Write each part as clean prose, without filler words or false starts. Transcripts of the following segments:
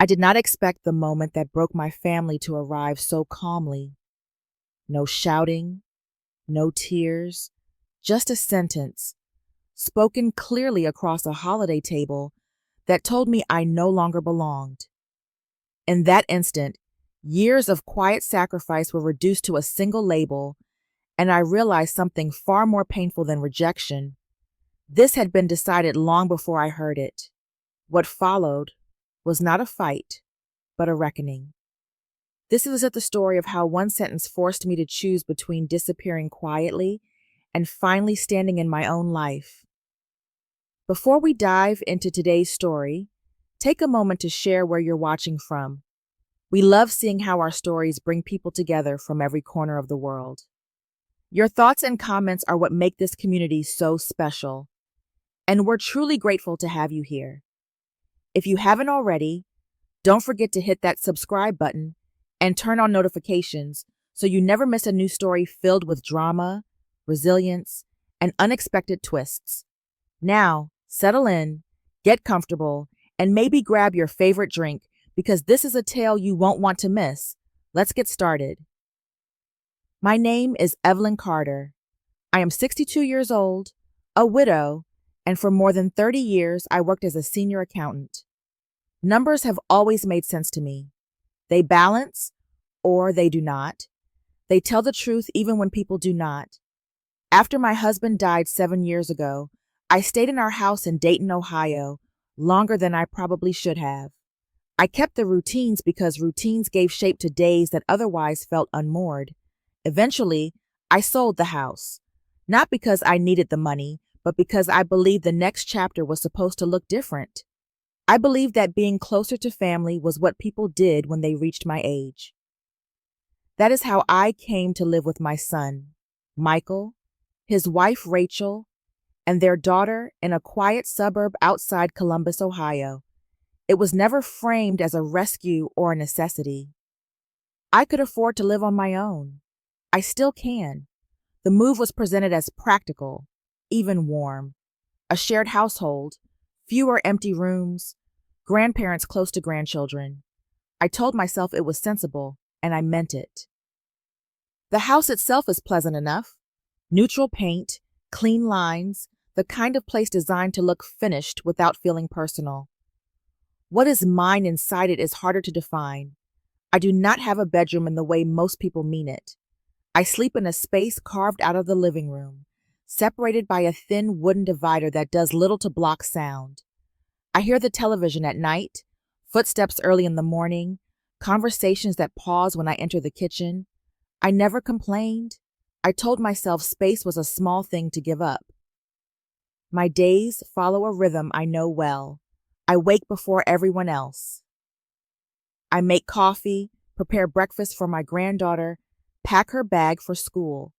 I did not expect the moment that broke my family to arrive so calmly. No shouting, no tears, just a sentence, spoken clearly across a holiday table, that told me I no longer belonged. In that instant, years of quiet sacrifice were reduced to a single label, and I realized something far more painful than rejection. This had been decided long before I heard it. What followed was not a fight, but a reckoning. This is the story of how one sentence forced me to choose between disappearing quietly and finally standing in my own life. Before we dive into today's story, take a moment to share where you're watching from. We love seeing how our stories bring people together from every corner of the world. Your thoughts and comments are what make this community so special, and we're truly grateful to have you here. If you haven't already, don't forget to hit that subscribe button and turn on notifications so you never miss a new story filled with drama, resilience, and unexpected twists. Now, settle in, get comfortable, and maybe grab your favorite drink because this is a tale you won't want to miss. Let's get started. My name is Evelyn Carter. I am 62 years old, a widow, and for more than 30 years I worked as a senior accountant. Numbers have always made sense to me. They balance, or they do not. They tell the truth even when people do not. After my husband died 7 years ago, I stayed in our house in Dayton, Ohio, longer than I probably should have. I kept the routines because routines gave shape to days that otherwise felt unmoored. Eventually, I sold the house, not because I needed the money, but because I believed the next chapter was supposed to look different. I believed that being closer to family was what people did when they reached my age. That is how I came to live with my son, Michael, his wife Rachel, and their daughter in a quiet suburb outside Columbus, Ohio. It was never framed as a rescue or a necessity. I could afford to live on my own. I still can. The move was presented as practical, even warm. A shared household, fewer empty rooms, grandparents close to grandchildren. I told myself it was sensible, and I meant it. The house itself is pleasant enough. Neutral paint, clean lines, the kind of place designed to look finished without feeling personal. What is mine inside it is harder to define. I do not have a bedroom in the way most people mean it. I sleep in a space carved out of the living room, separated by a thin wooden divider that does little to block sound. I hear the television at night, footsteps early in the morning, conversations that pause when I enter the kitchen. I never complained. I told myself space was a small thing to give up. My days follow a rhythm I know well. I wake before everyone else. I make coffee, prepare breakfast for my granddaughter, pack her bag for school.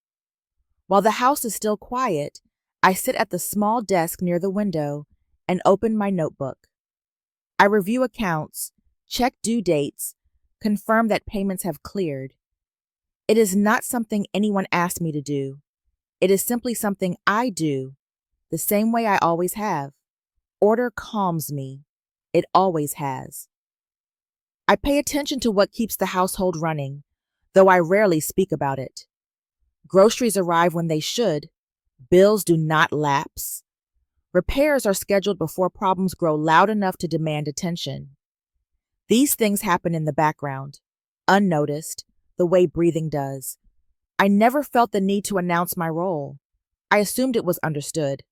While the house is still quiet, I sit at the small desk near the window and open my notebook. I review accounts, check due dates, confirm that payments have cleared. It is not something anyone asked me to do. It is simply something I do, the same way I always have. Order calms me. It always has. I pay attention to what keeps the household running, though I rarely speak about it. Groceries arrive when they should. Bills do not lapse. Repairs are scheduled before problems grow loud enough to demand attention. These things happen in the background, unnoticed, the way breathing does. I never felt the need to announce my role. I assumed it was understood.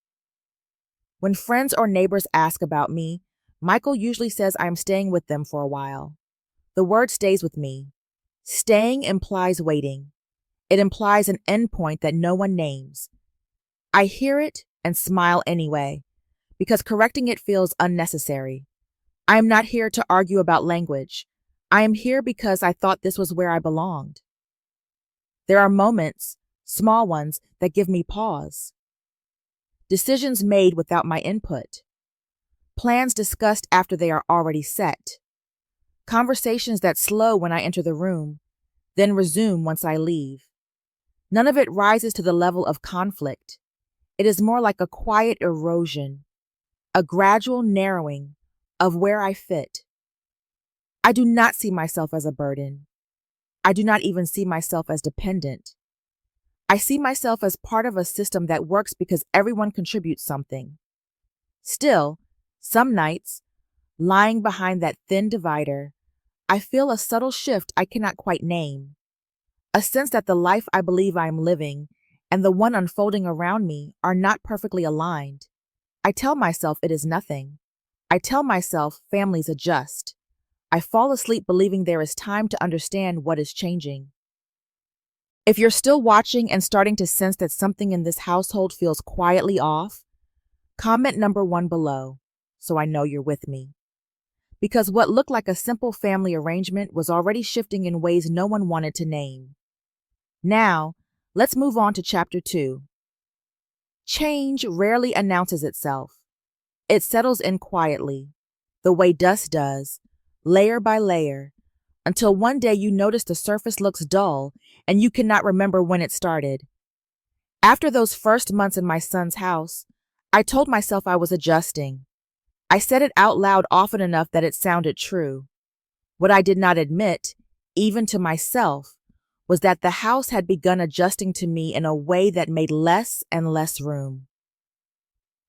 When friends or neighbors ask about me, Michael usually says I am staying with them for a while. The word stays with me. Staying implies waiting. It implies an endpoint that no one names. I hear it and smile anyway, because correcting it feels unnecessary. I am not here to argue about language. I am here because I thought this was where I belonged. There are moments, small ones, that give me pause. Decisions made without my input. Plans discussed after they are already set. Conversations that slow when I enter the room, then resume once I leave. None of it rises to the level of conflict. It is more like a quiet erosion, a gradual narrowing of where I fit. I do not see myself as a burden. I do not even see myself as dependent. I see myself as part of a system that works because everyone contributes something. Still, some nights, lying behind that thin divider, I feel a subtle shift I cannot quite name. A sense that the life I believe I am living and the one unfolding around me are not perfectly aligned. I tell myself it is nothing. I tell myself families adjust. I fall asleep believing there is time to understand what is changing. If you're still watching and starting to sense that something in this household feels quietly off, comment number 1 below, so I know you're with me. Because what looked like a simple family arrangement was already shifting in ways no one wanted to name. Now, let's move on to Chapter 2. Change rarely announces itself. It settles in quietly, the way dust does, layer by layer, until one day you notice the surface looks dull and you cannot remember when it started. After those first months in my son's house, I told myself I was adjusting. I said it out loud often enough that it sounded true. What I did not admit, even to myself, was that the house had begun adjusting to me in a way that made less and less room.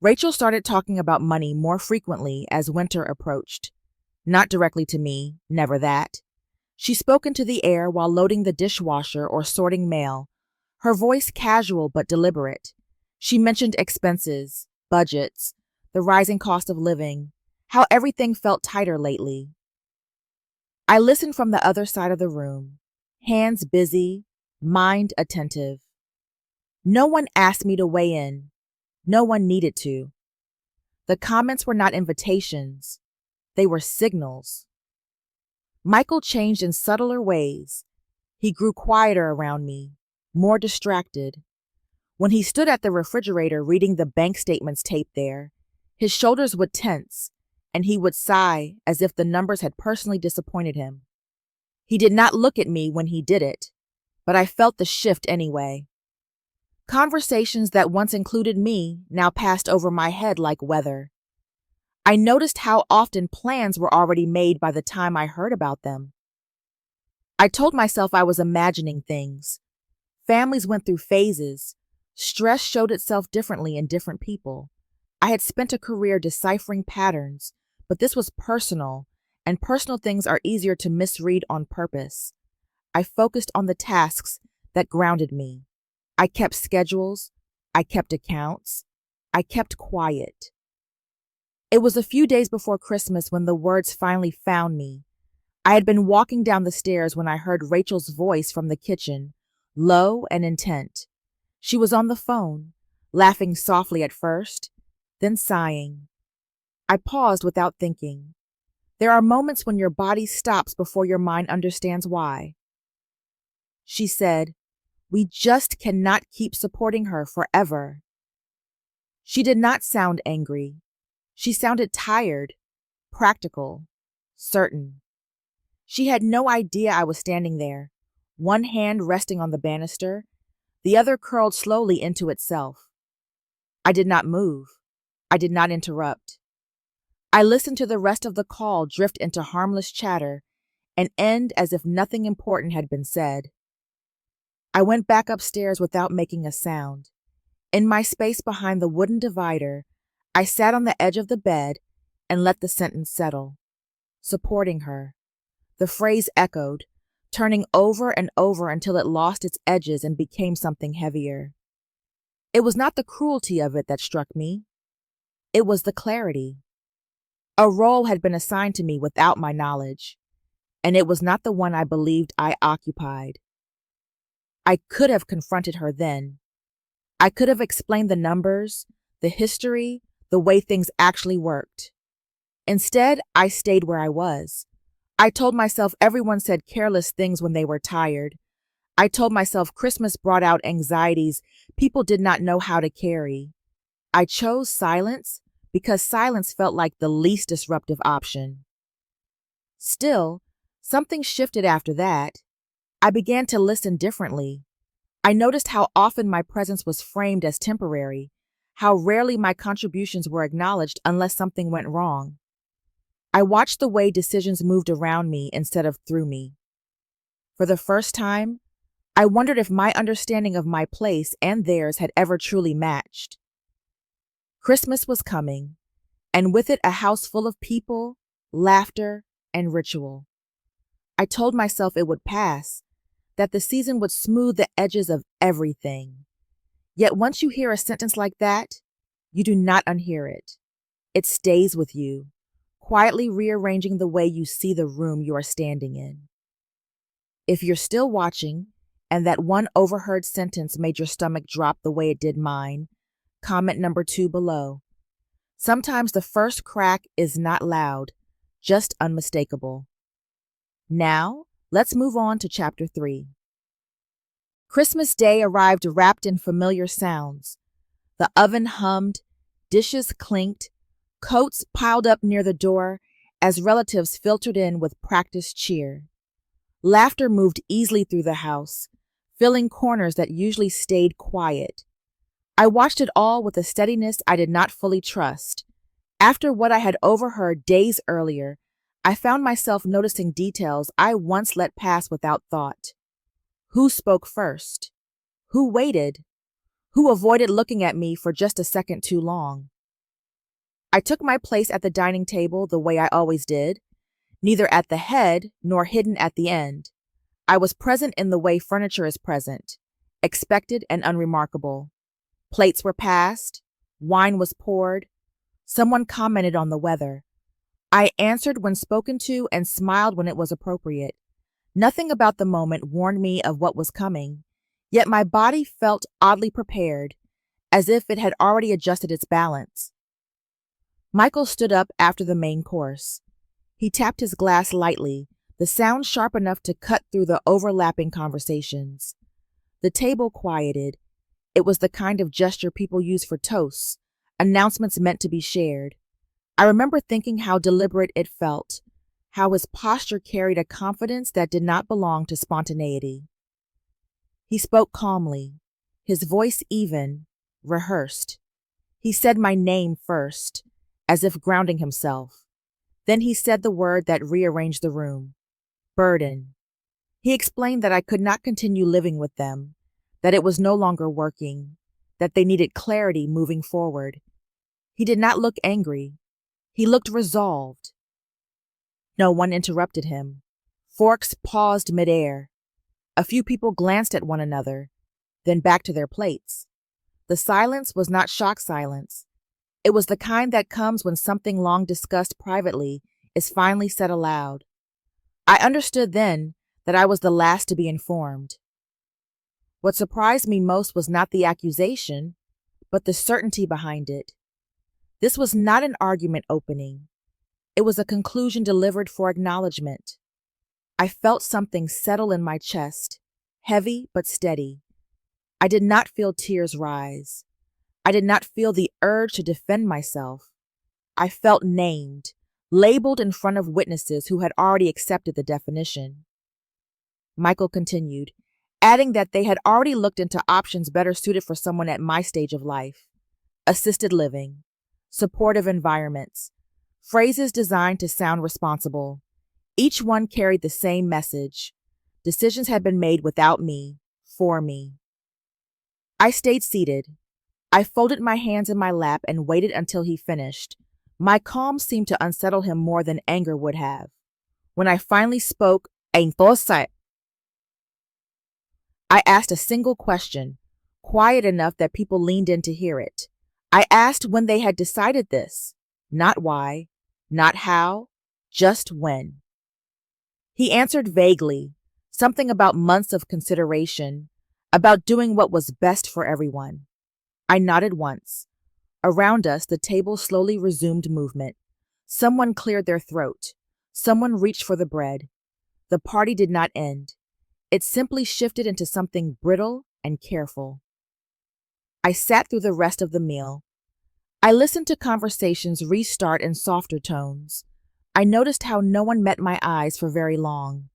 Rachel started talking about money more frequently as winter approached. Not directly to me, never that. She spoke into the air while loading the dishwasher or sorting mail, her voice casual but deliberate. She mentioned expenses, budgets, the rising cost of living, how everything felt tighter lately. I listened from the other side of the room, hands busy, mind attentive. No one asked me to weigh in. No one needed to. The comments were not invitations. They were signals. Michael changed in subtler ways. He grew quieter around me, more distracted. When he stood at the refrigerator reading the bank statements taped there, his shoulders would tense, and he would sigh as if the numbers had personally disappointed him. He did not look at me when he did it, but I felt the shift anyway. Conversations that once included me now passed over my head like weather. I noticed how often plans were already made by the time I heard about them. I told myself I was imagining things. Families went through phases. Stress showed itself differently in different people. I had spent a career deciphering patterns, but this was personal, and personal things are easier to misread on purpose. I focused on the tasks that grounded me. I kept schedules. I kept accounts. I kept quiet. It was a few days before Christmas when the words finally found me. I had been walking down the stairs when I heard Rachel's voice from the kitchen, low and intent. She was on the phone, laughing softly at first, then sighing. I paused without thinking. There are moments when your body stops before your mind understands why. She said, "We just cannot keep supporting her forever." She did not sound angry. She sounded tired, practical, certain. She had no idea I was standing there, one hand resting on the banister, the other curled slowly into itself. I did not move. I did not interrupt. I listened to the rest of the call drift into harmless chatter and end as if nothing important had been said. I went back upstairs without making a sound. In my space behind the wooden divider, I sat on the edge of the bed and let the sentence settle. Supporting her. The phrase echoed, turning over and over until it lost its edges and became something heavier. It was not the cruelty of it that struck me. It was the clarity. A role had been assigned to me without my knowledge, and it was not the one I believed I occupied. I could have confronted her then. I could have explained the numbers, the history, the way things actually worked. Instead, I stayed where I was. I told myself everyone said careless things when they were tired. I told myself Christmas brought out anxieties people did not know how to carry. I chose silence because silence felt like the least disruptive option. Still, something shifted after that. I began to listen differently. I noticed how often my presence was framed as temporary, how rarely my contributions were acknowledged unless something went wrong. I watched the way decisions moved around me instead of through me. For the first time, I wondered if my understanding of my place and theirs had ever truly matched. Christmas was coming, and with it a house full of people, laughter, and ritual. I told myself it would pass, that the season would smooth the edges of everything. Yet once you hear a sentence like that, you do not unhear it. It stays with you, quietly rearranging the way you see the room you are standing in. If you're still watching, and that one overheard sentence made your stomach drop the way it did mine, comment number 2 below. Sometimes the first crack is not loud, just unmistakable. Now, let's move on to Chapter 3. Christmas Day arrived wrapped in familiar sounds. The oven hummed, dishes clinked, coats piled up near the door as relatives filtered in with practiced cheer. Laughter moved easily through the house, filling corners that usually stayed quiet. I watched it all with a steadiness I did not fully trust. After what I had overheard days earlier, I found myself noticing details I once let pass without thought. Who spoke first? Who waited? Who avoided looking at me for just a second too long? I took my place at the dining table the way I always did, neither at the head nor hidden at the end. I was present in the way furniture is present, expected and unremarkable. Plates were passed, wine was poured, someone commented on the weather. I answered when spoken to and smiled when it was appropriate. Nothing about the moment warned me of what was coming, yet my body felt oddly prepared, as if it had already adjusted its balance. Michael stood up after the main course. He tapped his glass lightly, the sound sharp enough to cut through the overlapping conversations. The table quieted. It was the kind of gesture people use for toasts, announcements meant to be shared. I remember thinking how deliberate it felt, how his posture carried a confidence that did not belong to spontaneity. He spoke calmly, his voice even, rehearsed. He said my name first, as if grounding himself. Then he said the word that rearranged the room. Burden. He explained that I could not continue living with them, that it was no longer working, that they needed clarity moving forward. He did not look angry. He looked resolved. No one interrupted him. Forks paused midair. A few people glanced at one another, then back to their plates. The silence was not shock silence. It was the kind that comes when something long discussed privately is finally said aloud. I understood then that I was the last to be informed. What surprised me most was not the accusation, but the certainty behind it. This was not an argument opening. It was a conclusion delivered for acknowledgement. I felt something settle in my chest, heavy but steady. I did not feel tears rise. I did not feel the urge to defend myself. I felt named, labeled in front of witnesses who had already accepted the definition. Michael continued, adding that they had already looked into options better suited for someone at my stage of life. Assisted living, supportive environments, phrases designed to sound responsible. Each one carried the same message. Decisions had been made without me, for me. I stayed seated. I folded my hands in my lap and waited until he finished. My calm seemed to unsettle him more than anger would have. When I finally spoke, I asked a single question, quiet enough that people leaned in to hear it. I asked when they had decided this, not why, not how, just when. He answered vaguely, something about months of consideration, about doing what was best for everyone. I nodded once. Around us, the table slowly resumed movement. Someone cleared their throat. Someone reached for the bread. The party did not end. It simply shifted into something brittle and careful. I sat through the rest of the meal. I listened to conversations restart in softer tones. I noticed how no one met my eyes for very long.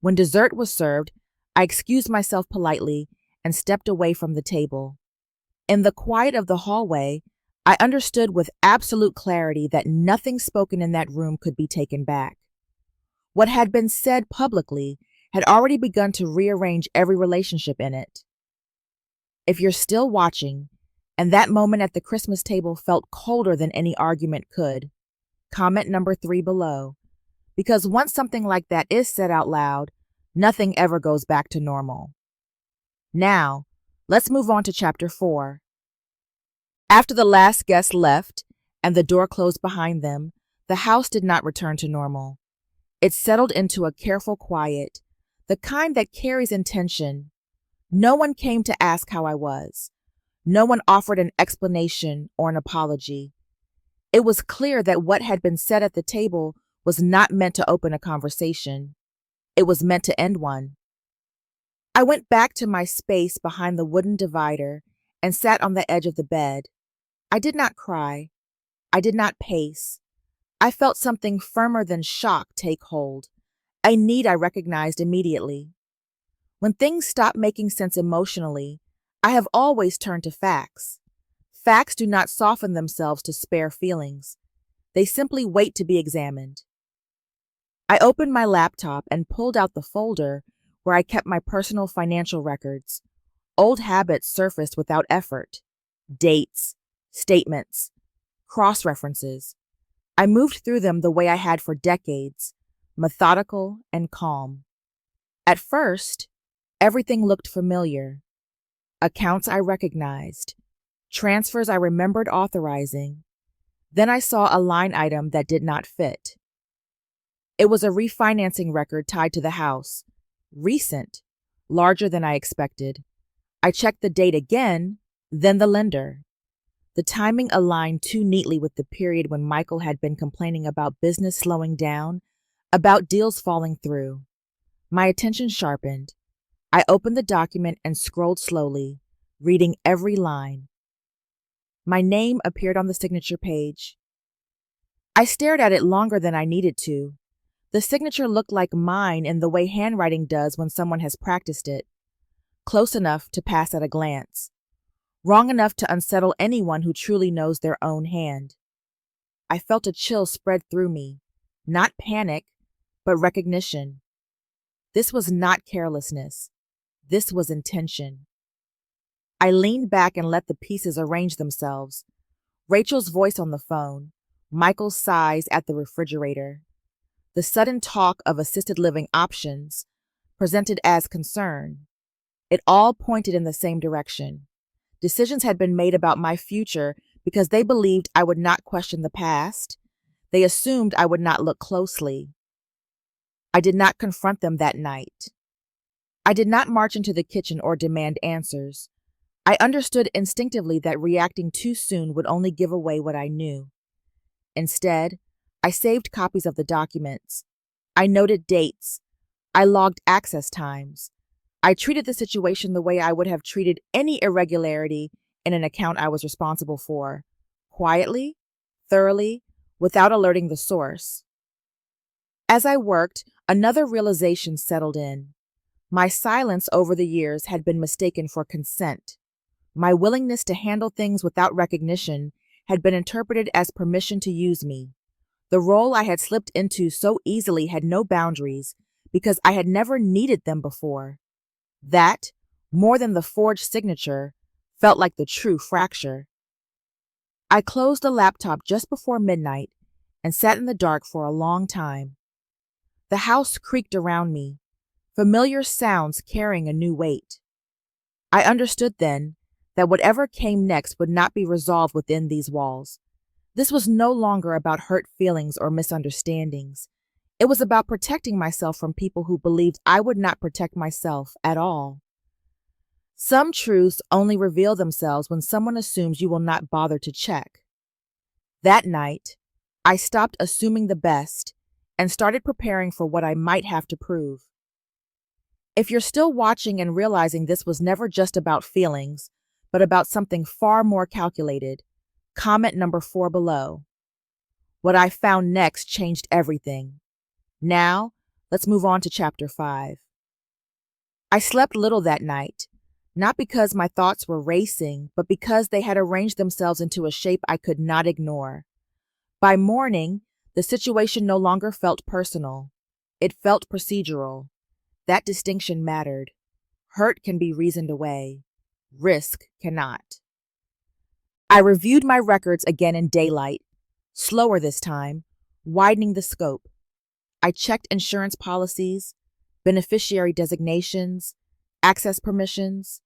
When dessert was served, I excused myself politely and stepped away from the table. In the quiet of the hallway, I understood with absolute clarity that nothing spoken in that room could be taken back. What had been said publicly had already begun to rearrange every relationship in it. If you're still watching, and that moment at the Christmas table felt colder than any argument could, comment number 3 below. Because once something like that is said out loud, nothing ever goes back to normal. Now, let's move on to chapter 4. After the last guest left and the door closed behind them, the house did not return to normal. It settled into a careful quiet, the kind that carries intention. No one came to ask how I was. No one offered an explanation or an apology. It was clear that what had been said at the table was not meant to open a conversation. It was meant to end one. I went back to my space behind the wooden divider and sat on the edge of the bed. I did not cry. I did not pace. I felt something firmer than shock take hold, a need I recognized immediately. When things stop making sense emotionally, I have always turned to facts. Facts do not soften themselves to spare feelings. They simply wait to be examined. I opened my laptop and pulled out the folder where I kept my personal financial records. Old habits surfaced without effort. Dates, statements, cross-references. I moved through them the way I had for decades, methodical and calm. At first, everything looked familiar. Accounts I recognized, transfers I remembered authorizing. Then I saw a line item that did not fit. It was a refinancing record tied to the house. Recent, larger than I expected. I checked the date again, then the lender. The timing aligned too neatly with the period when Michael had been complaining about business slowing down, about deals falling through. My attention sharpened. I opened the document and scrolled slowly, reading every line. My name appeared on the signature page. I stared at it longer than I needed to. The signature looked like mine in the way handwriting does when someone has practiced it. Close enough to pass at a glance. Wrong enough to unsettle anyone who truly knows their own hand. I felt a chill spread through me. Not panic, but recognition. This was not carelessness. This was intention. I leaned back and let the pieces arrange themselves. Rachel's voice on the phone, Michael's sighs at the refrigerator. The sudden talk of assisted living options, presented as concern. It all pointed in the same direction. Decisions had been made about my future because they believed I would not question the past. They assumed I would not look closely. I did not confront them that night. I did not march into the kitchen or demand answers. I understood instinctively that reacting too soon would only give away what I knew. Instead, I saved copies of the documents. I noted dates. I logged access times. I treated the situation the way I would have treated any irregularity in an account I was responsible for, quietly, thoroughly, without alerting the source. As I worked, another realization settled in. My silence over the years had been mistaken for consent. My willingness to handle things without recognition had been interpreted as permission to use me. The role I had slipped into so easily had no boundaries because I had never needed them before. That, more than the forged signature, felt like the true fracture. I closed the laptop just before midnight and sat in the dark for a long time. The house creaked around me, familiar sounds carrying a new weight. I understood then that whatever came next would not be resolved within these walls. This was no longer about hurt feelings or misunderstandings. It was about protecting myself from people who believed I would not protect myself at all. Some truths only reveal themselves when someone assumes you will not bother to check. That night, I stopped assuming the best and started preparing for what I might have to prove. If you're still watching and realizing this was never just about feelings, but about something far more calculated, comment number 4 below. What I found next changed everything. Now, let's move on to chapter 5. I slept little that night, not because my thoughts were racing, but because they had arranged themselves into a shape I could not ignore. By morning, the situation no longer felt personal. It felt procedural. That distinction mattered. Hurt can be reasoned away. Risk cannot. I reviewed my records again in daylight, slower this time, widening the scope. I checked insurance policies, beneficiary designations, access permissions.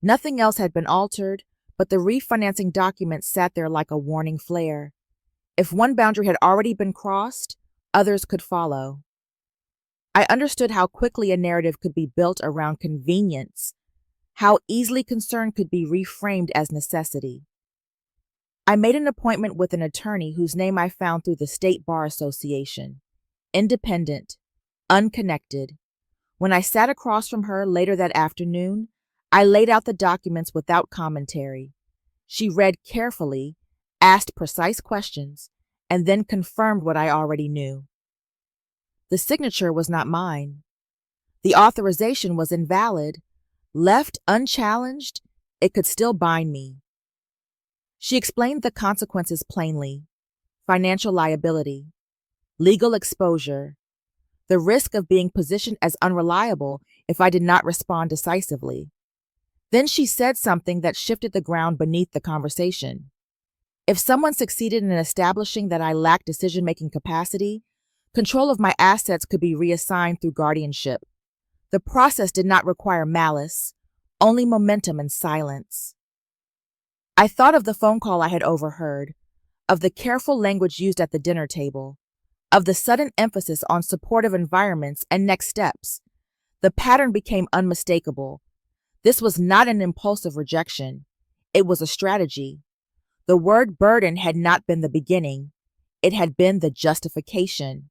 Nothing else had been altered, but the refinancing document sat there like a warning flare. If one boundary had already been crossed, others could follow. I understood how quickly a narrative could be built around convenience, how easily concern could be reframed as necessity. I made an appointment with an attorney whose name I found through the State Bar Association. Independent, unconnected. When I sat across from her later that afternoon, I laid out the documents without commentary. She read carefully, asked precise questions, and then confirmed what I already knew. The signature was not mine. The authorization was invalid. Left unchallenged, it could still bind me. She explained the consequences plainly: financial liability, legal exposure, the risk of being positioned as unreliable if I did not respond decisively. Then she said something that shifted the ground beneath the conversation. If someone succeeded in establishing that I lacked decision-making capacity, control of my assets could be reassigned through guardianship. The process did not require malice, only momentum and silence. I thought of the phone call I had overheard, of the careful language used at the dinner table, of the sudden emphasis on supportive environments and next steps. The pattern became unmistakable. This was not an impulsive rejection. It was a strategy. The word burden had not been the beginning. It had been the justification.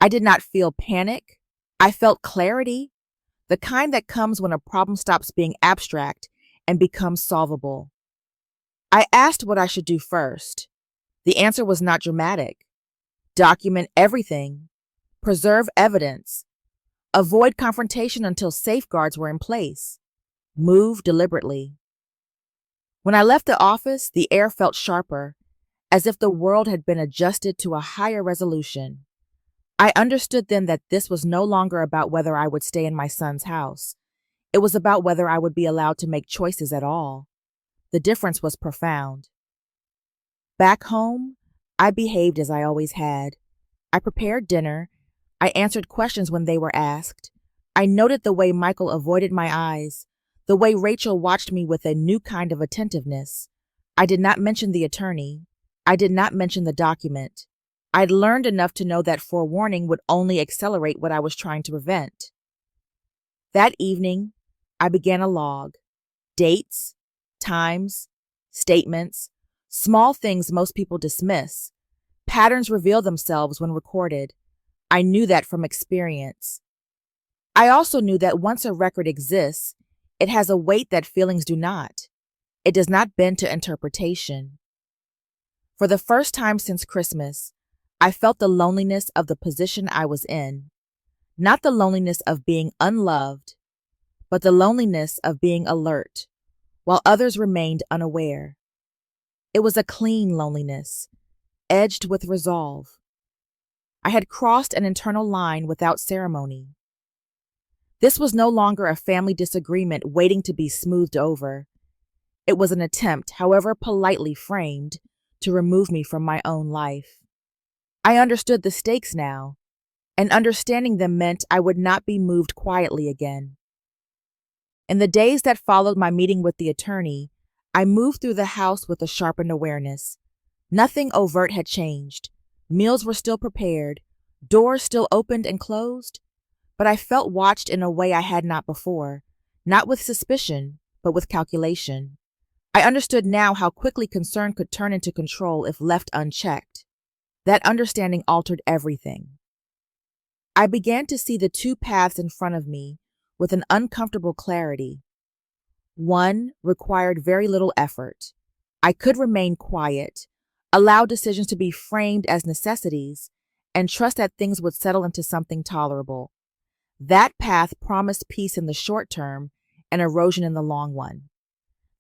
I did not feel panic. I felt clarity, the kind that comes when a problem stops being abstract and becomes solvable. I asked what I should do first. The answer was not dramatic. Document everything. Preserve evidence. Avoid confrontation until safeguards were in place. Move deliberately. When I left the office, the air felt sharper, as if the world had been adjusted to a higher resolution. I understood then that this was no longer about whether I would stay in my son's house. It was about whether I would be allowed to make choices at all. The difference was profound. Back home, I behaved as I always had. I prepared dinner. I answered questions when they were asked. I noted the way Michael avoided my eyes, the way Rachel watched me with a new kind of attentiveness. I did not mention the attorney. I did not mention the document. I'd learned enough to know that forewarning would only accelerate what I was trying to prevent. That evening, I began a log. Dates, times, statements, small things most people dismiss. Patterns reveal themselves when recorded. I knew that from experience. I also knew that once a record exists, it has a weight that feelings do not. It does not bend to interpretation. For the first time since Christmas, I felt the loneliness of the position I was in, not the loneliness of being unloved, but the loneliness of being alert, while others remained unaware. It was a clean loneliness, edged with resolve. I had crossed an internal line without ceremony. This was no longer a family disagreement waiting to be smoothed over. It was an attempt, however politely framed, to remove me from my own life. I understood the stakes now, and understanding them meant I would not be moved quietly again. In the days that followed my meeting with the attorney, I moved through the house with a sharpened awareness. Nothing overt had changed. Meals were still prepared, doors still opened and closed, but I felt watched in a way I had not before, not with suspicion, but with calculation. I understood now how quickly concern could turn into control if left unchecked. That understanding altered everything. I began to see the two paths in front of me with an uncomfortable clarity. One required very little effort. I could remain quiet, allow decisions to be framed as necessities, and trust that things would settle into something tolerable. That path promised peace in the short term and erosion in the long one.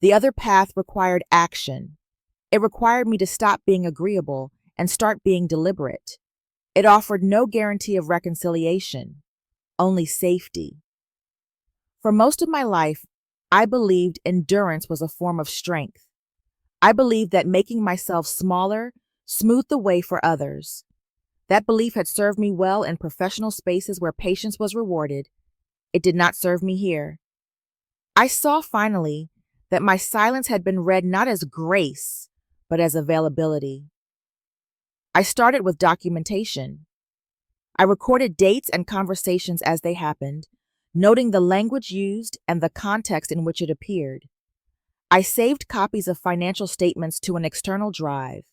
The other path required action. It required me to stop being agreeable and start being deliberate. It offered no guarantee of reconciliation, only safety. For most of my life, I believed endurance was a form of strength. I believed that making myself smaller smoothed the way for others. That belief had served me well in professional spaces where patience was rewarded. It did not serve me here. I saw finally that my silence had been read not as grace, but as availability. I started with documentation. I recorded dates and conversations as they happened, noting the language used and the context in which it appeared. I saved copies of financial statements to an external drive.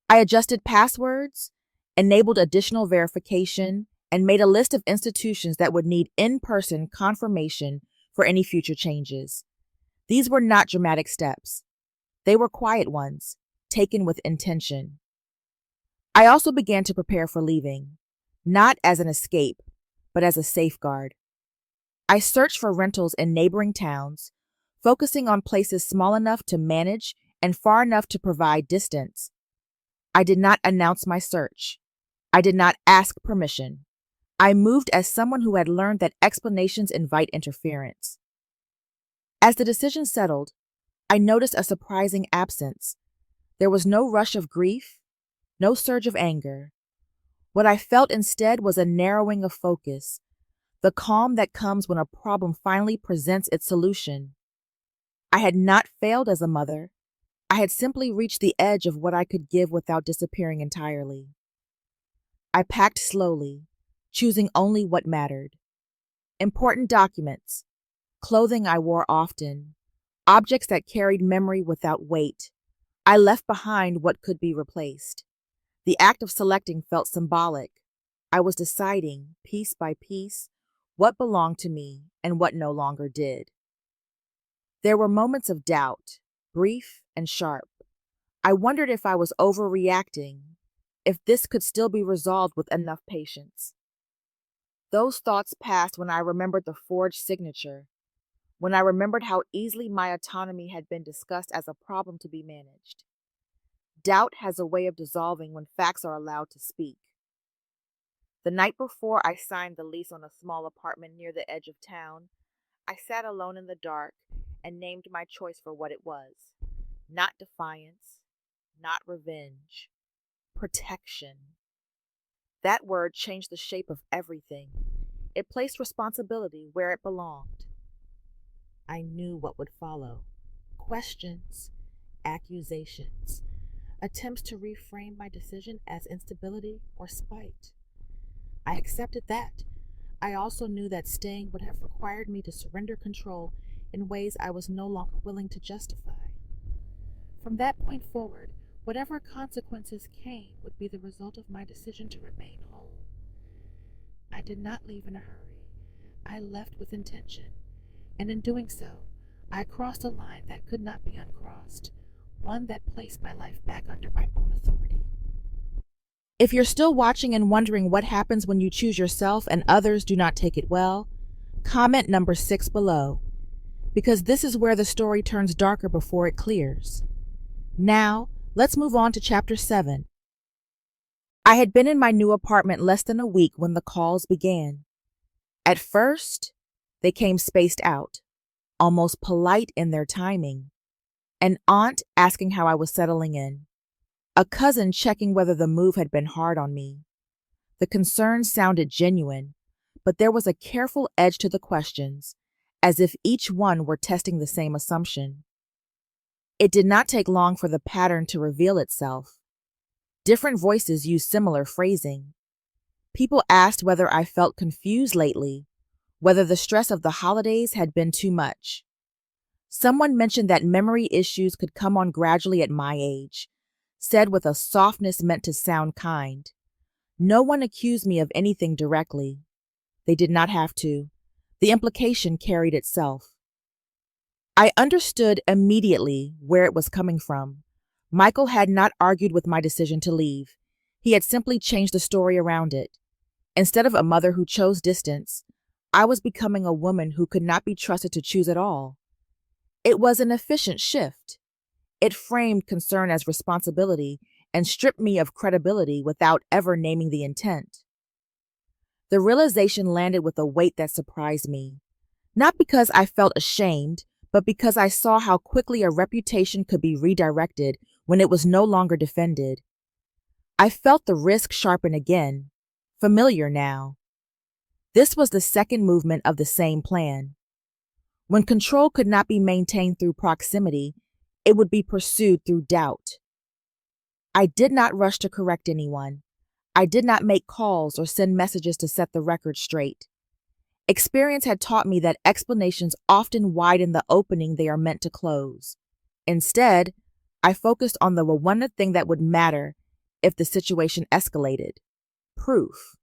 I adjusted passwords, enabled additional verification, and made a list of institutions that would need in-person confirmation for any future changes. These were not dramatic steps. They were quiet ones, taken with intention. I also began to prepare for leaving, not as an escape, but as a safeguard. I searched for rentals in neighboring towns, focusing on places small enough to manage and far enough to provide distance. I did not announce my search. I did not ask permission. I moved as someone who had learned that explanations invite interference. As the decision settled, I noticed a surprising absence. There was no rush of grief, no surge of anger. What I felt instead was a narrowing of focus, the calm that comes when a problem finally presents its solution. I had not failed as a mother. I had simply reached the edge of what I could give without disappearing entirely. I packed slowly, choosing only what mattered. Important documents, clothing I wore often, objects that carried memory without weight. I left behind what could be replaced. The act of selecting felt symbolic. I was deciding, piece by piece, what belonged to me and what no longer did. There were moments of doubt, brief and sharp. I wondered if I was overreacting, if this could still be resolved with enough patience. Those thoughts passed when I remembered the forged signature, when I remembered how easily my autonomy had been discussed as a problem to be managed. Doubt has a way of dissolving when facts are allowed to speak. The night before I signed the lease on a small apartment near the edge of town, I sat alone in the dark and named my choice for what it was. Not defiance, not revenge, protection. That word changed the shape of everything. It placed responsibility where it belonged. I knew what would follow. Questions, accusations, attempts to reframe my decision as instability or spite. I accepted that. I also knew that staying would have required me to surrender control in ways I was no longer willing to justify. From that point forward, whatever consequences came would be the result of my decision to remain whole. I did not leave in a hurry. I left with intention, and in doing so, I crossed a line that could not be uncrossed, one that placed my life back under my own authority. If you're still watching and wondering what happens when you choose yourself and others do not take it well, comment number 6 below, because this is where the story turns darker before it clears. Now, let's move on to Chapter 7. I had been in my new apartment less than a week when the calls began. At first, they came spaced out, almost polite in their timing. An aunt asking how I was settling in. A cousin checking whether the move had been hard on me. The concerns sounded genuine, but there was a careful edge to the questions, as if each one were testing the same assumption. It did not take long for the pattern to reveal itself. Different voices used similar phrasing. People asked whether I felt confused lately, whether the stress of the holidays had been too much. Someone mentioned that memory issues could come on gradually at my age, said with a softness meant to sound kind. No one accused me of anything directly. They did not have to. The implication carried itself. I understood immediately where it was coming from. Michael had not argued with my decision to leave. He had simply changed the story around it. Instead of a mother who chose distance, I was becoming a woman who could not be trusted to choose at all. It was an efficient shift. It framed concern as responsibility and stripped me of credibility without ever naming the intent. The realization landed with a weight that surprised me, not because I felt ashamed, but because I saw how quickly a reputation could be redirected when it was no longer defended. I felt the risk sharpen again, familiar now. This was the second movement of the same plan. When control could not be maintained through proximity, it would be pursued through doubt. I did not rush to correct anyone. I did not make calls or send messages to set the record straight. Experience had taught me that explanations often widen the opening they are meant to close. Instead, I focused on the one thing that would matter if the situation escalated: proof.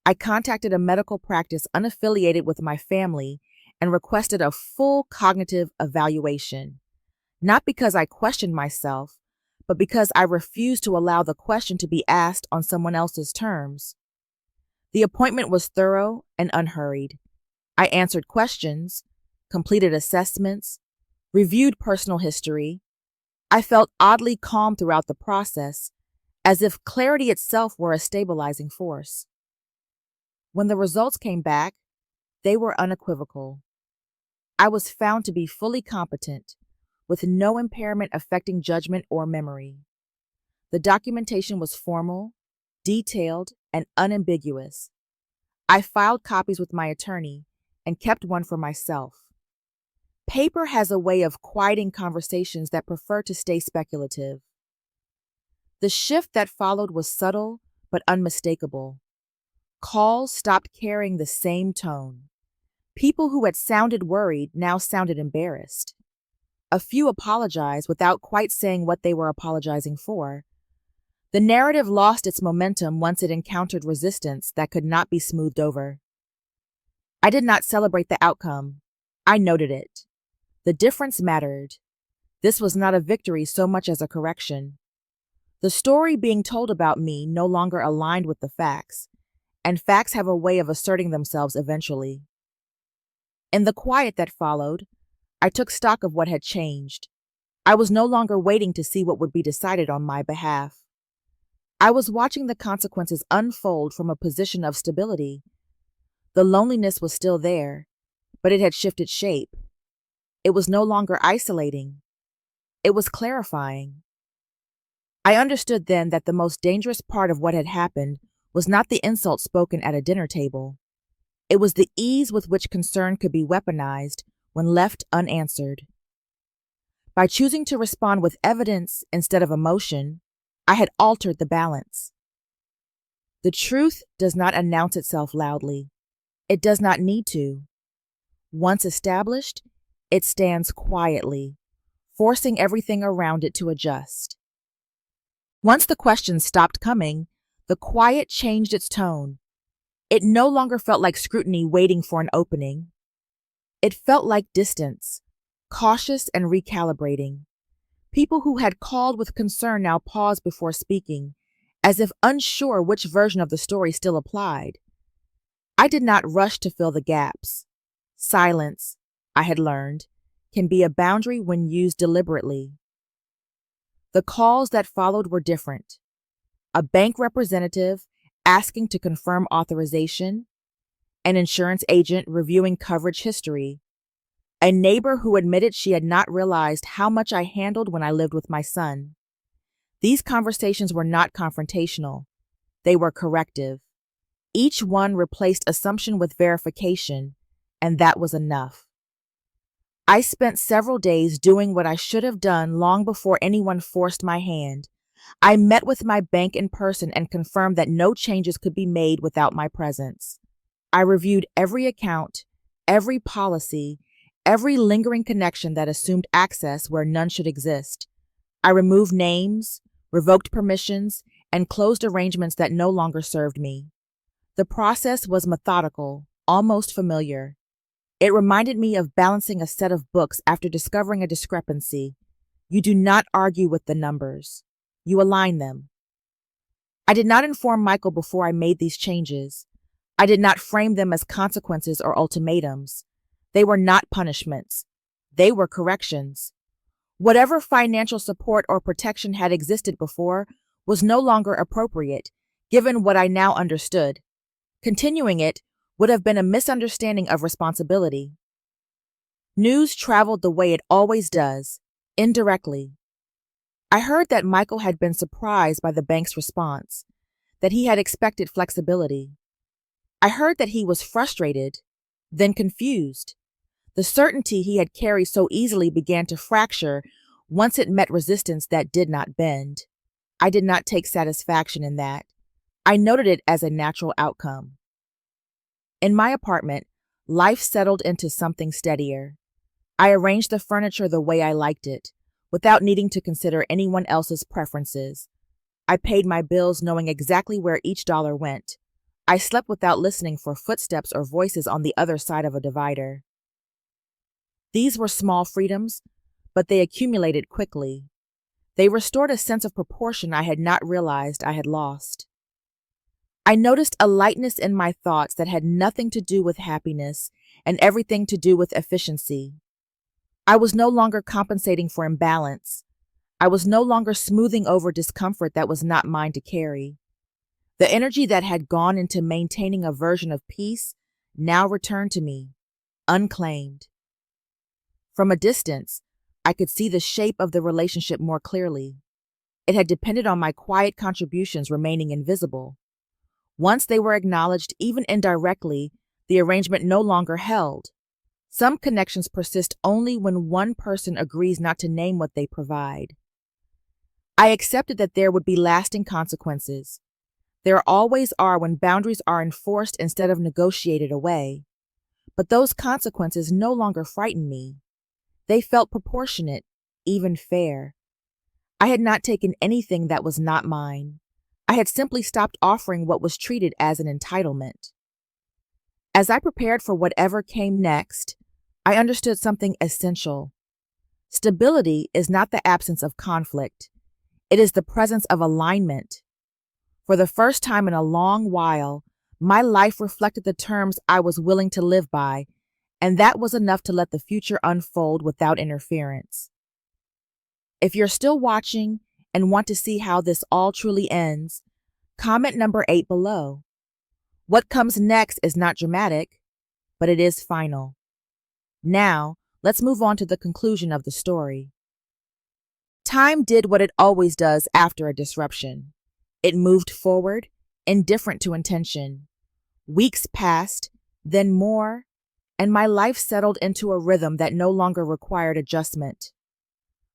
I contacted a medical practice unaffiliated with my family and requested a full cognitive evaluation, not because I questioned myself, but because I refused to allow the question to be asked on someone else's terms. The appointment was thorough and unhurried. I answered questions, completed assessments, reviewed personal history. I felt oddly calm throughout the process, as if clarity itself were a stabilizing force. When the results came back, they were unequivocal. I was found to be fully competent, with no impairment affecting judgment or memory. The documentation was formal, detailed, and unambiguous. I filed copies with my attorney and kept one for myself. Paper has a way of quieting conversations that prefer to stay speculative. The shift that followed was subtle but unmistakable. Calls stopped carrying the same tone. People who had sounded worried now sounded embarrassed. A few apologized without quite saying what they were apologizing for. The narrative lost its momentum once it encountered resistance that could not be smoothed over. I did not celebrate the outcome. I noted it. The difference mattered. This was not a victory so much as a correction. The story being told about me no longer aligned with the facts, and facts have a way of asserting themselves eventually. In the quiet that followed, I took stock of what had changed. I was no longer waiting to see what would be decided on my behalf. I was watching the consequences unfold from a position of stability. The loneliness was still there, but it had shifted shape. It was no longer isolating. It was clarifying. I understood then that the most dangerous part of what had happened was not the insult spoken at a dinner table. It was the ease with which concern could be weaponized when left unanswered. By choosing to respond with evidence instead of emotion, I had altered the balance. The truth does not announce itself loudly. It does not need to. Once established, it stands quietly, forcing everything around it to adjust. Once the questions stopped coming, the quiet changed its tone. It no longer felt like scrutiny waiting for an opening. It felt like distance, cautious and recalibrating. People who had called with concern now paused before speaking, as if unsure which version of the story still applied. I did not rush to fill the gaps. Silence, I had learned, can be a boundary when used deliberately. The calls that followed were different. A bank representative asking to confirm authorization, an insurance agent reviewing coverage history, a neighbor who admitted she had not realized how much I handled when I lived with my son. These conversations were not confrontational. They were corrective. Each one replaced assumption with verification, and that was enough. I spent several days doing what I should have done long before anyone forced my hand. I met with my bank in person and confirmed that no changes could be made without my presence. I reviewed every account, every policy, every lingering connection that assumed access where none should exist. I removed names, revoked permissions, and closed arrangements that no longer served me. The process was methodical, almost familiar. It reminded me of balancing a set of books after discovering a discrepancy. You do not argue with the numbers. You align them. I did not inform Michael before I made these changes. I did not frame them as consequences or ultimatums. They were not punishments. They were corrections. Whatever financial support or protection had existed before was no longer appropriate, given what I now understood. Continuing it would have been a misunderstanding of responsibility. News traveled the way it always does, indirectly. I heard that Michael had been surprised by the bank's response, that he had expected flexibility. I heard that he was frustrated, then confused. The certainty he had carried so easily began to fracture once it met resistance that did not bend. I did not take satisfaction in that. I noted it as a natural outcome. In my apartment, life settled into something steadier. I arranged the furniture the way I liked it, without needing to consider anyone else's preferences. I paid my bills knowing exactly where each dollar went. I slept without listening for footsteps or voices on the other side of a divider. These were small freedoms, but they accumulated quickly. They restored a sense of proportion I had not realized I had lost. I noticed a lightness in my thoughts that had nothing to do with happiness and everything to do with efficiency. I was no longer compensating for imbalance. I was no longer smoothing over discomfort that was not mine to carry. The energy that had gone into maintaining a version of peace now returned to me, unclaimed. From a distance, I could see the shape of the relationship more clearly. It had depended on my quiet contributions remaining invisible. Once they were acknowledged, even indirectly, the arrangement no longer held. Some connections persist only when one person agrees not to name what they provide. I accepted that there would be lasting consequences. There always are when boundaries are enforced instead of negotiated away. But those consequences no longer frightened me. They felt proportionate, even fair. I had not taken anything that was not mine. I had simply stopped offering what was treated as an entitlement. As I prepared for whatever came next, I understood something essential. Stability is not the absence of conflict. It is the presence of alignment. For the first time in a long while, my life reflected the terms I was willing to live by, and that was enough to let the future unfold without interference. If you're still watching and want to see how this all truly ends, comment number 8 below. What comes next is not dramatic, but it is final. Now, let's move on to the conclusion of the story. Time did what it always does after a disruption. It moved forward, indifferent to intention. Weeks passed, then more, and my life settled into a rhythm that no longer required adjustment.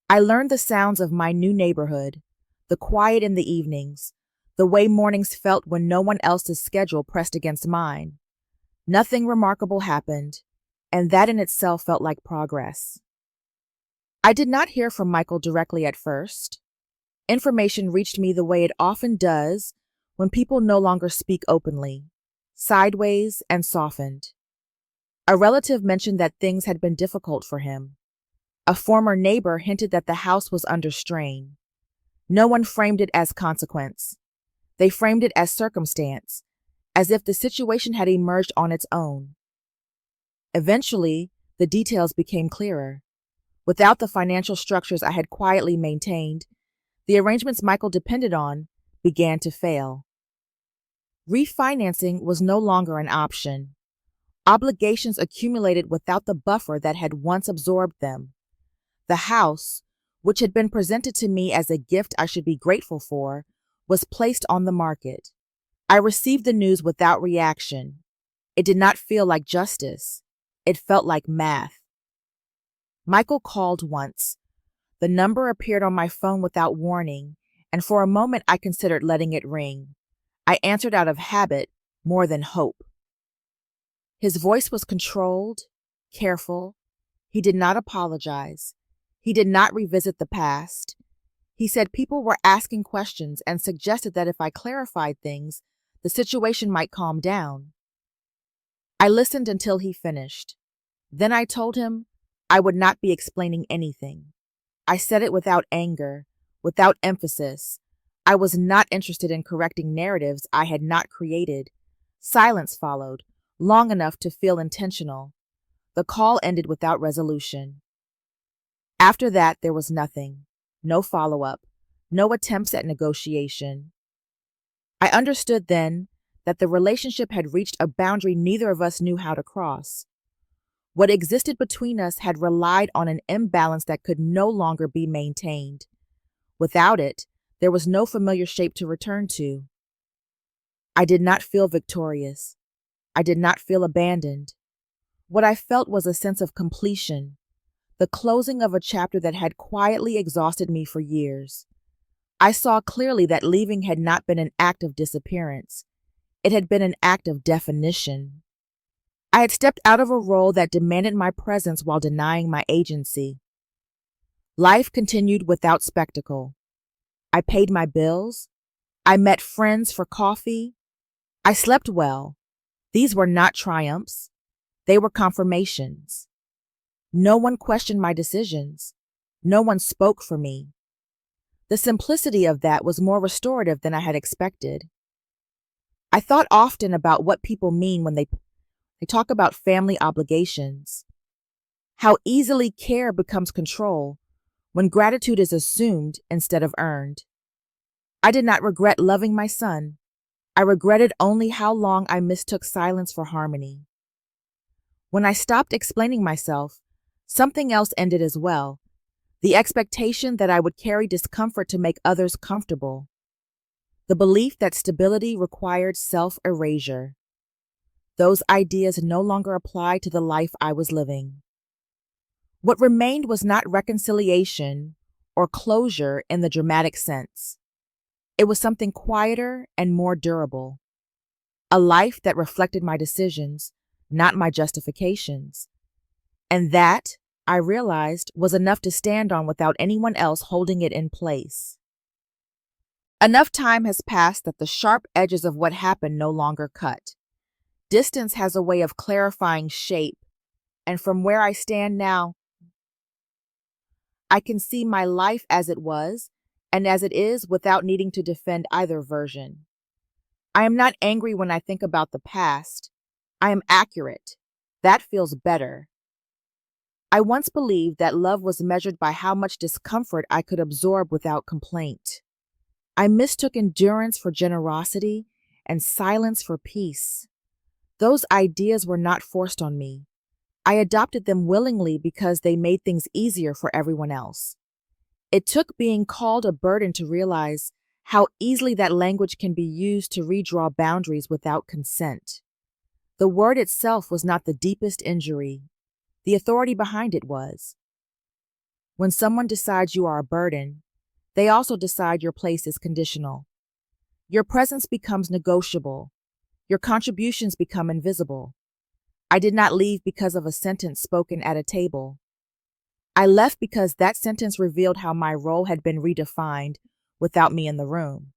I learned the sounds of my new neighborhood, the quiet in the evenings, the way mornings felt when no one else's schedule pressed against mine. Nothing remarkable happened, and that in itself felt like progress. I did not hear from Michael directly at first. Information reached me the way it often does when people no longer speak openly, sideways and softened. A relative mentioned that things had been difficult for him. A former neighbor hinted that the house was under strain. No one framed it as consequence. They framed it as circumstance, as if the situation had emerged on its own. Eventually, the details became clearer. Without the financial structures I had quietly maintained, the arrangements Michael depended on began to fail. Refinancing was no longer an option. Obligations accumulated without the buffer that had once absorbed them. The house, which had been presented to me as a gift I should be grateful for, was placed on the market. I received the news without reaction. It did not feel like justice. It felt like math. Michael called once. The number appeared on my phone without warning, and for a moment I considered letting it ring. I answered out of habit more than hope. His voice was controlled, careful. He did not apologize. He did not revisit the past. He said people were asking questions and suggested that if I clarified things, the situation might calm down. I listened until he finished. Then I told him I would not be explaining anything. I said it without anger, without emphasis. I was not interested in correcting narratives I had not created. Silence followed, long enough to feel intentional. The call ended without resolution. After that, there was nothing. No follow-up. No attempts at negotiation. I understood then that the relationship had reached a boundary neither of us knew how to cross. What existed between us had relied on an imbalance that could no longer be maintained. Without it, there was no familiar shape to return to. I did not feel victorious. I did not feel abandoned. What I felt was a sense of completion, the closing of a chapter that had quietly exhausted me for years. I saw clearly that leaving had not been an act of disappearance. It had been an act of definition. I had stepped out of a role that demanded my presence while denying my agency. Life continued without spectacle. I paid my bills. I met friends for coffee. I slept well. These were not triumphs. They were confirmations. No one questioned my decisions. No one spoke for me. The simplicity of that was more restorative than I had expected. I thought often about what people mean when they talk about family obligations. How easily care becomes control when gratitude is assumed instead of earned. I did not regret loving my son. I regretted only how long I mistook silence for harmony. When I stopped explaining myself, something else ended as well. The expectation that I would carry discomfort to make others comfortable. The belief that stability required self-erasure. Those ideas no longer applied to the life I was living. What remained was not reconciliation or closure in the dramatic sense. It was something quieter and more durable. A life that reflected my decisions, not my justifications. And that, I realized, was enough to stand on without anyone else holding it in place. Enough time has passed that the sharp edges of what happened no longer cut. Distance has a way of clarifying shape, and from where I stand now, I can see my life as it was and as it is without needing to defend either version. I am not angry when I think about the past. I am accurate. That feels better. I once believed that love was measured by how much discomfort I could absorb without complaint. I mistook endurance for generosity and silence for peace. Those ideas were not forced on me. I adopted them willingly because they made things easier for everyone else. It took being called a burden to realize how easily that language can be used to redraw boundaries without consent. The word itself was not the deepest injury. The authority behind it was. When someone decides you are a burden, they also decide your place is conditional. Your presence becomes negotiable. Your contributions become invisible. I did not leave because of a sentence spoken at a table. I left because that sentence revealed how my role had been redefined without me in the room.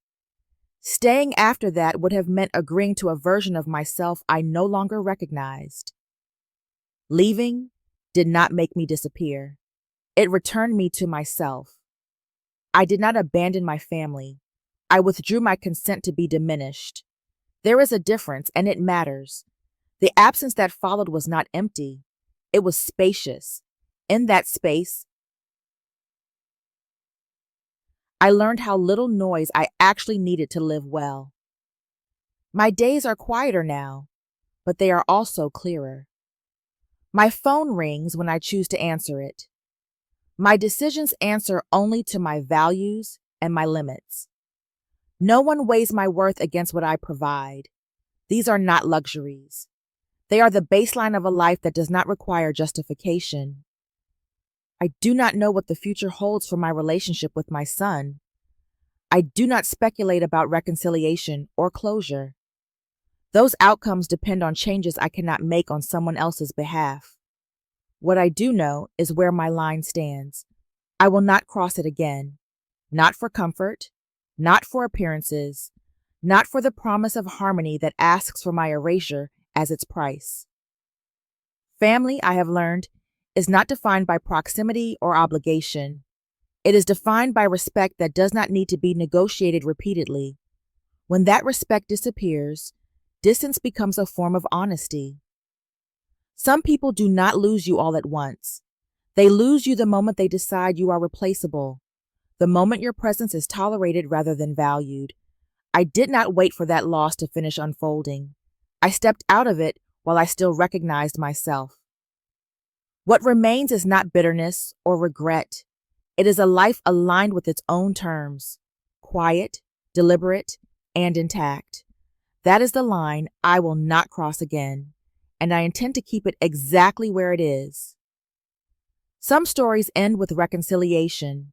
Staying after that would have meant agreeing to a version of myself I no longer recognized. Leaving did not make me disappear. It returned me to myself. I did not abandon my family. I withdrew my consent to be diminished. There is a difference, and it matters. The absence that followed was not empty. It was spacious. In that space, I learned how little noise I actually needed to live well. My days are quieter now, but they are also clearer. My phone rings when I choose to answer it. My decisions answer only to my values and my limits. No one weighs my worth against what I provide. These are not luxuries. They are the baseline of a life that does not require justification. I do not know what the future holds for my relationship with my son. I do not speculate about reconciliation or closure. Those outcomes depend on changes I cannot make on someone else's behalf. What I do know is where my line stands. I will not cross it again. Not for comfort, not for appearances, not for the promise of harmony that asks for my erasure as its price. Family, I have learned, is not defined by proximity or obligation. It is defined by respect that does not need to be negotiated repeatedly. When that respect disappears, distance becomes a form of honesty. Some people do not lose you all at once. They lose you the moment they decide you are replaceable, the moment your presence is tolerated rather than valued. I did not wait for that loss to finish unfolding. I stepped out of it while I still recognized myself. What remains is not bitterness or regret. It is a life aligned with its own terms, quiet, deliberate, and intact. That is the line I will not cross again, and I intend to keep it exactly where it is. Some stories end with reconciliation.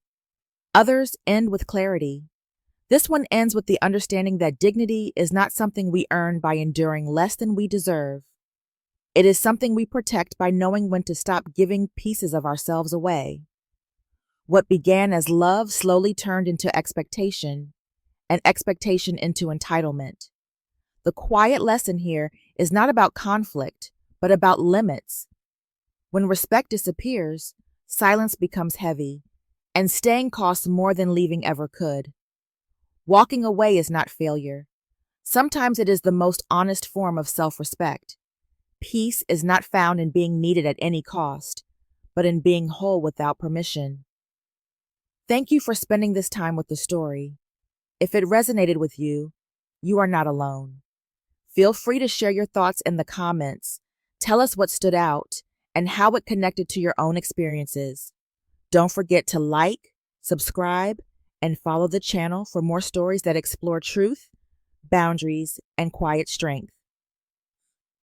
Others end with clarity. This one ends with the understanding that dignity is not something we earn by enduring less than we deserve. It is something we protect by knowing when to stop giving pieces of ourselves away. What began as love slowly turned into expectation, and expectation into entitlement. The quiet lesson here is not about conflict, but about limits. When respect disappears, silence becomes heavy, and staying costs more than leaving ever could. Walking away is not failure. Sometimes it is the most honest form of self-respect. Peace is not found in being needed at any cost, but in being whole without permission. Thank you for spending this time with the story. If it resonated with you, you are not alone. Feel free to share your thoughts in the comments. Tell us what stood out and how it connected to your own experiences. Don't forget to like, subscribe, and follow the channel for more stories that explore truth, boundaries, and quiet strength.